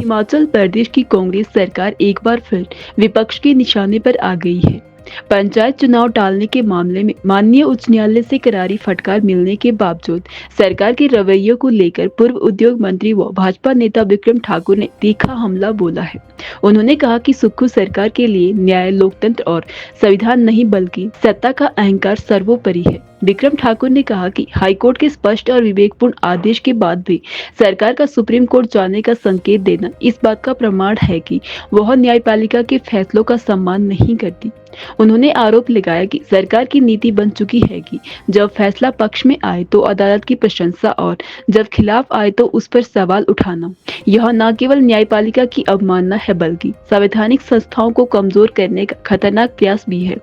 हिमाचल प्रदेश की कांग्रेस सरकार एक बार फिर विपक्ष के निशाने पर आ गई है। पंचायत चुनाव टालने के मामले में माननीय उच्च न्यायालय से करारी फटकार मिलने के बावजूद सरकार के रवैये को लेकर पूर्व उद्योग मंत्री व भाजपा नेता विक्रम ठाकुर ने तीखा हमला बोला है। उन्होंने कहा कि सुक्खू सरकार के लिए न्याय, लोकतंत्र और संविधान नहीं बल्कि सत्ता का अहंकार सर्वोपरि है। विक्रम ठाकुर ने कहा कि हाईकोर्ट के स्पष्ट और विवेकपूर्ण आदेश के बाद भी सरकार का सुप्रीम कोर्ट जाने का संकेत देना इस बात का प्रमाण है कि वह न्यायपालिका के फैसलों का सम्मान नहीं करती। उन्होंने आरोप लगाया कि सरकार की नीति बन चुकी है कि जब फैसला पक्ष में आए तो अदालत की प्रशंसा और जब खिलाफ आए तो उस पर सवाल उठाना। यह न केवल न्यायपालिका की अवमानना है बल्कि संवैधानिक संस्थाओं को कमजोर करने का खतरनाक प्रयास भी है।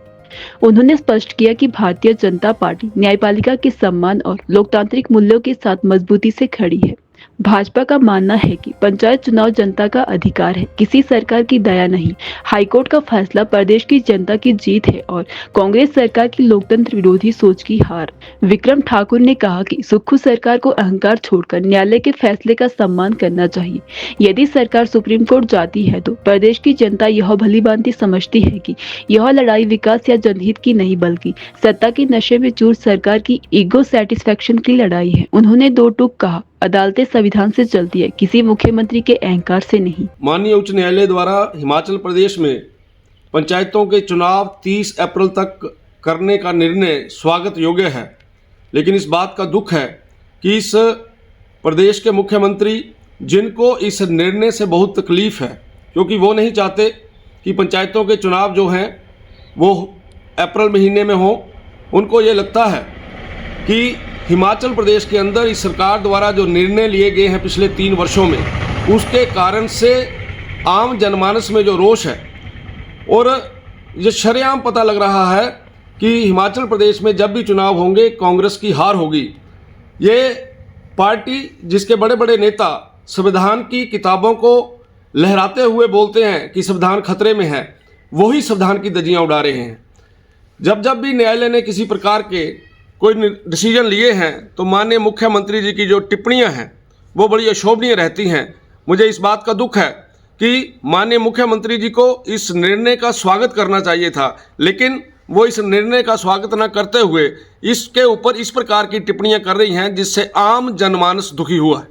उन्होंने स्पष्ट किया कि भारतीय जनता पार्टी न्यायपालिका के सम्मान और लोकतांत्रिक मूल्यों के साथ मजबूती से खड़ी है। भाजपा का मानना है कि पंचायत चुनाव जनता का अधिकार है, किसी सरकार की दया नहीं। हाईकोर्ट का फैसला प्रदेश की जनता की जीत है और कांग्रेस सरकार की लोकतंत्र विरोधी सोच की हार। विक्रम ठाकुर ने कहा कि सुक्खू सरकार को अहंकार छोड़कर न्यायालय के फैसले का सम्मान करना चाहिए। यदि सरकार सुप्रीम कोर्ट जाती है तो प्रदेश की जनता यह भलीभांति समझती है कि यह लड़ाई विकास या जनहित की नहीं बल्कि सत्ता की नशे में चूर सरकार की ईगो सेटिस्फेक्शन की लड़ाई है। उन्होंने दो टूक कहा, अदालतें संविधान से चलती है, किसी मुख्यमंत्री के अहंकार से नहीं। माननीय उच्च न्यायालय द्वारा हिमाचल प्रदेश में पंचायतों के चुनाव 30 अप्रैल तक करने का निर्णय स्वागत योग्य है, लेकिन इस बात का दुख है कि इस प्रदेश के मुख्यमंत्री जिनको इस निर्णय से बहुत तकलीफ है, क्योंकि वो नहीं चाहते कि पंचायतों के चुनाव जो हैं वो अप्रैल महीने में हों। उनको ये लगता है कि हिमाचल प्रदेश के अंदर इस सरकार द्वारा जो निर्णय लिए गए हैं पिछले 3 वर्षों में, उसके कारण से आम जनमानस में जो रोष है और ये शरेआम पता लग रहा है कि हिमाचल प्रदेश में जब भी चुनाव होंगे कांग्रेस की हार होगी। ये पार्टी जिसके बड़े बड़े नेता संविधान की किताबों को लहराते हुए बोलते हैं कि संविधान खतरे में है, वही संविधान की धज्जियां उड़ा रहे हैं। जब जब भी न्यायालय ने किसी प्रकार के कोई डिसीजन लिए हैं तो माननीय मुख्यमंत्री जी की जो टिप्पणियां हैं वो बड़ी अशोभनीय रहती हैं। मुझे इस बात का दुख है कि माननीय मुख्यमंत्री जी को इस निर्णय का स्वागत करना चाहिए था, लेकिन वो इस निर्णय का स्वागत न करते हुए इसके ऊपर इस प्रकार की टिप्पणियां कर रही हैं जिससे आम जनमानस दुखी हुआ है।